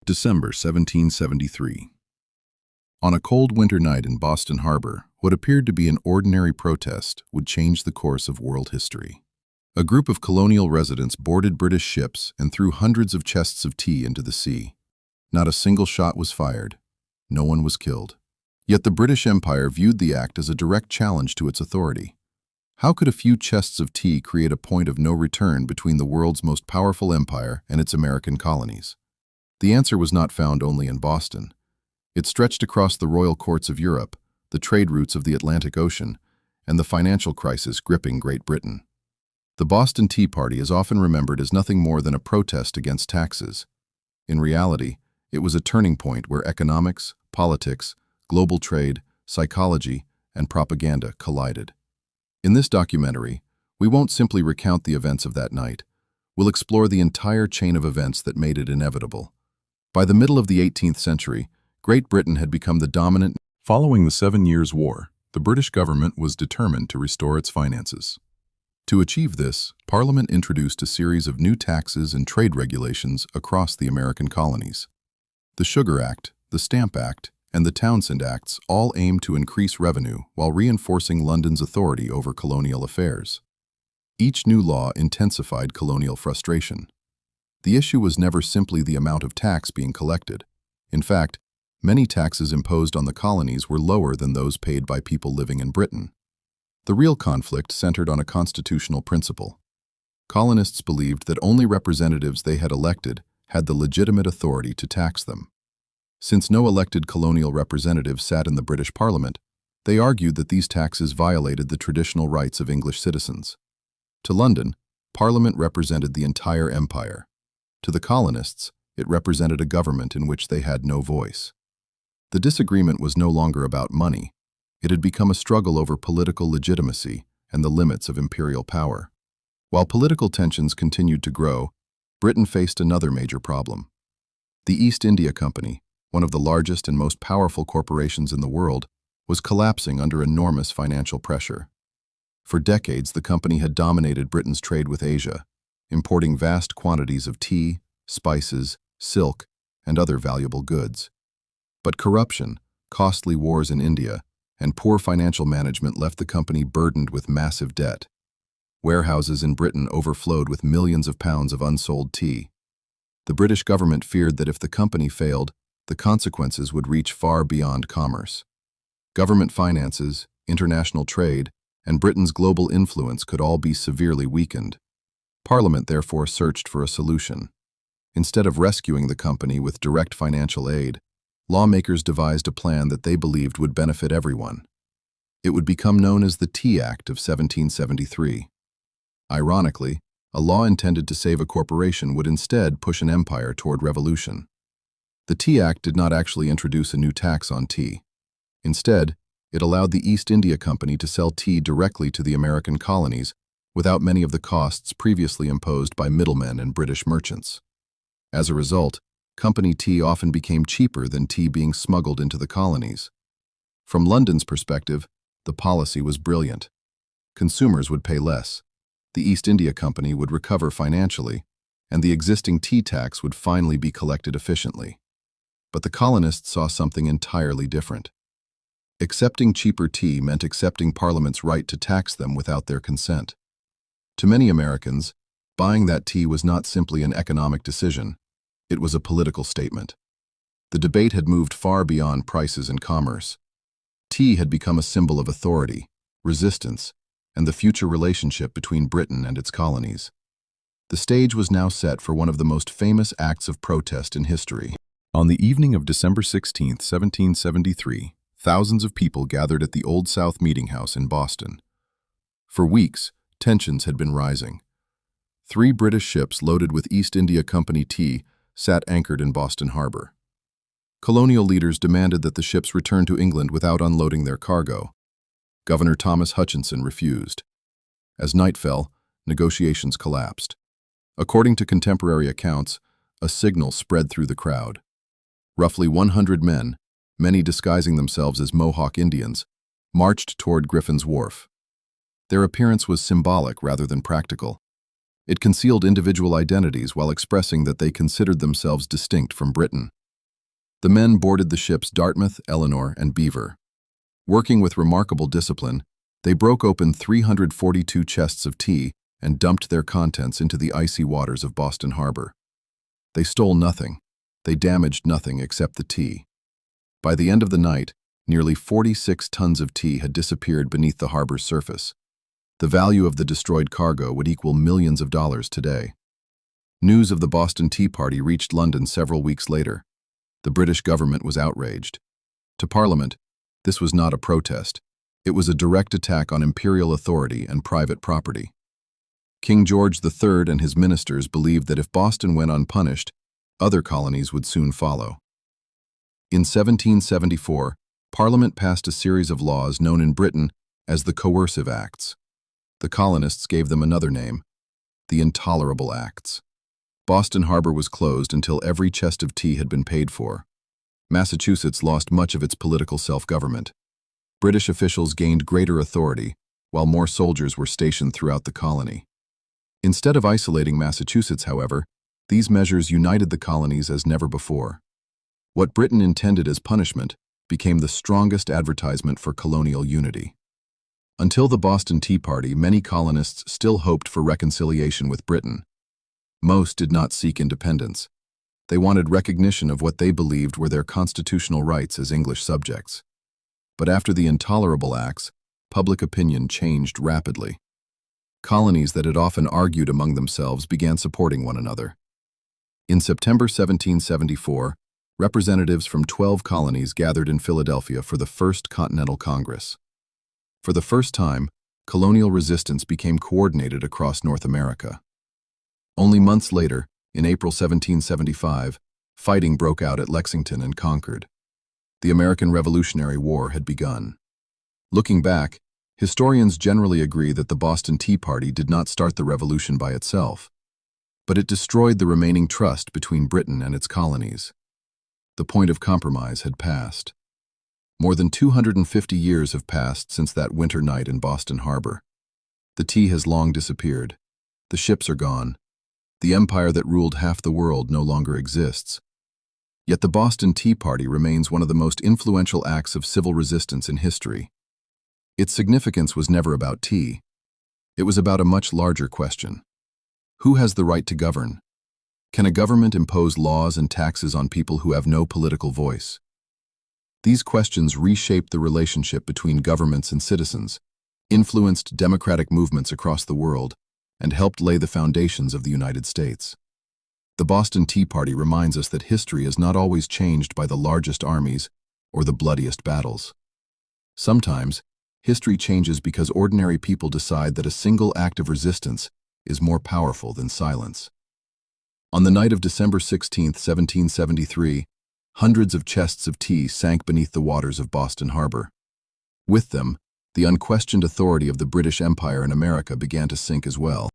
December 1773. On a cold winter night in Boston Harbor, what appeared to be an ordinary protest would change the course of world history. A group of colonial residents boarded British ships and threw hundreds of chests of tea into the sea. Not a single shot was fired. No one was killed. Yet the British Empire viewed the act as a direct challenge to its authority. How could a few chests of tea create a point of no return between the world's most powerful empire and its American colonies? The answer was not found only in Boston. It stretched across the royal courts of Europe, the trade routes of the Atlantic Ocean, and the financial crisis gripping Great Britain. The Boston Tea Party is often remembered as nothing more than a protest against taxes. In reality, it was a turning point where economics, politics, global trade, psychology, and propaganda collided. In this documentary, we won't simply recount the events of that night. We'll explore the entire chain of events that made it inevitable. By the middle of the 18th century, Great Britain had become the dominant. Following the 7 Years' War, the British government was determined to restore its finances. To achieve this, Parliament introduced a series of new taxes and trade regulations across the American colonies. The Sugar Act, the Stamp Act, and the Townshend Acts all aimed to increase revenue while reinforcing London's authority over colonial affairs. Each new law intensified colonial frustration. The issue was never simply the amount of tax being collected. In fact, many taxes imposed on the colonies were lower than those paid by people living in Britain. The real conflict centered on a constitutional principle. Colonists believed that only representatives they had elected had the legitimate authority to tax them. Since no elected colonial representatives sat in the British Parliament, they argued that these taxes violated the traditional rights of English citizens. To London, Parliament represented the entire empire. To the colonists, it represented a government in which they had no voice. The disagreement was no longer about money. It had become a struggle over political legitimacy and the limits of imperial power. While political tensions continued to grow, Britain faced another major problem. The East India Company, one of the largest and most powerful corporations in the world, was collapsing under enormous financial pressure. For decades, the company had dominated Britain's trade with Asia, importing vast quantities of tea, spices, silk, and other valuable goods. But corruption, costly wars in India, and poor financial management left the company burdened with massive debt. Warehouses in Britain overflowed with millions of pounds of unsold tea. The British government feared that if the company failed, the consequences would reach far beyond commerce. Government finances, international trade, and Britain's global influence could all be severely weakened. Parliament therefore searched for a solution. Instead of rescuing the company with direct financial aid, lawmakers devised a plan that they believed would benefit everyone. It would become known as the Tea Act of 1773. Ironically, a law intended to save a corporation would instead push an empire toward revolution. The Tea Act did not actually introduce a new tax on tea. Instead, it allowed the East India Company to sell tea directly to the American colonies without many of the costs previously imposed by middlemen and British merchants. As a result, company tea often became cheaper than tea being smuggled into the colonies. From London's perspective, the policy was brilliant. Consumers would pay less, the East India Company would recover financially, and the existing tea tax would finally be collected efficiently. But the colonists saw something entirely different. Accepting cheaper tea meant accepting Parliament's right to tax them without their consent. To many Americans, buying that tea was not simply an economic decision, it was a political statement. The debate had moved far beyond prices and commerce. Tea had become a symbol of authority, resistance, and the future relationship between Britain and its colonies. The stage was now set for one of the most famous acts of protest in history. On the evening of December 16, 1773, thousands of people gathered at the Old South Meeting House in Boston. For weeks, tensions had been rising. 3 British ships loaded with East India Company tea sat anchored in Boston Harbor. Colonial leaders demanded that the ships return to England without unloading their cargo. Governor Thomas Hutchinson refused. As night fell, negotiations collapsed. According to contemporary accounts, a signal spread through the crowd. Roughly 100 men, many disguising themselves as Mohawk Indians, marched toward Griffin's Wharf. Their appearance was symbolic rather than practical. It concealed individual identities while expressing that they considered themselves distinct from Britain. The men boarded the ships Dartmouth, Eleanor, and Beaver. Working with remarkable discipline, they broke open 342 chests of tea and dumped their contents into the icy waters of Boston Harbor. They stole nothing. They damaged nothing except the tea. By the end of the night, nearly 46 tons of tea had disappeared beneath the harbor's surface. The value of the destroyed cargo would equal millions of dollars today. News of the Boston Tea Party reached London several weeks later. The British government was outraged. To Parliament, this was not a protest. It was a direct attack on imperial authority and private property. King George III and his ministers believed that if Boston went unpunished, other colonies would soon follow. In 1774, Parliament passed a series of laws known in Britain as the Coercive Acts. The colonists gave them another name, the Intolerable Acts. Boston Harbor was closed until every chest of tea had been paid for. Massachusetts lost much of its political self-government. British officials gained greater authority, while more soldiers were stationed throughout the colony. Instead of isolating Massachusetts, however, these measures united the colonies as never before. What Britain intended as punishment became the strongest advertisement for colonial unity. Until the Boston Tea Party, many colonists still hoped for reconciliation with Britain. Most did not seek independence. They wanted recognition of what they believed were their constitutional rights as English subjects. But after the Intolerable Acts, public opinion changed rapidly. Colonies that had often argued among themselves began supporting one another. In September 1774, representatives from 12 colonies gathered in Philadelphia for the First Continental Congress. For the first time, colonial resistance became coordinated across North America. Only months later, in April 1775, fighting broke out at Lexington and Concord. The American Revolutionary War had begun. Looking back, historians generally agree that the Boston Tea Party did not start the revolution by itself, but it destroyed the remaining trust between Britain and its colonies. The point of compromise had passed. More than 250 years have passed since that winter night in Boston Harbor. The tea has long disappeared. The ships are gone. The empire that ruled half the world no longer exists. Yet the Boston Tea Party remains one of the most influential acts of civil resistance in history. Its significance was never about tea. It was about a much larger question. Who has the right to govern? Can a government impose laws and taxes on people who have no political voice? These questions reshaped the relationship between governments and citizens, influenced democratic movements across the world, and helped lay the foundations of the United States. The Boston Tea Party reminds us that history is not always changed by the largest armies or the bloodiest battles. Sometimes, history changes because ordinary people decide that a single act of resistance is more powerful than silence. On the night of December 16, 1773, hundreds of chests of tea sank beneath the waters of Boston Harbor. With them, the unquestioned authority of the British Empire in America began to sink as well.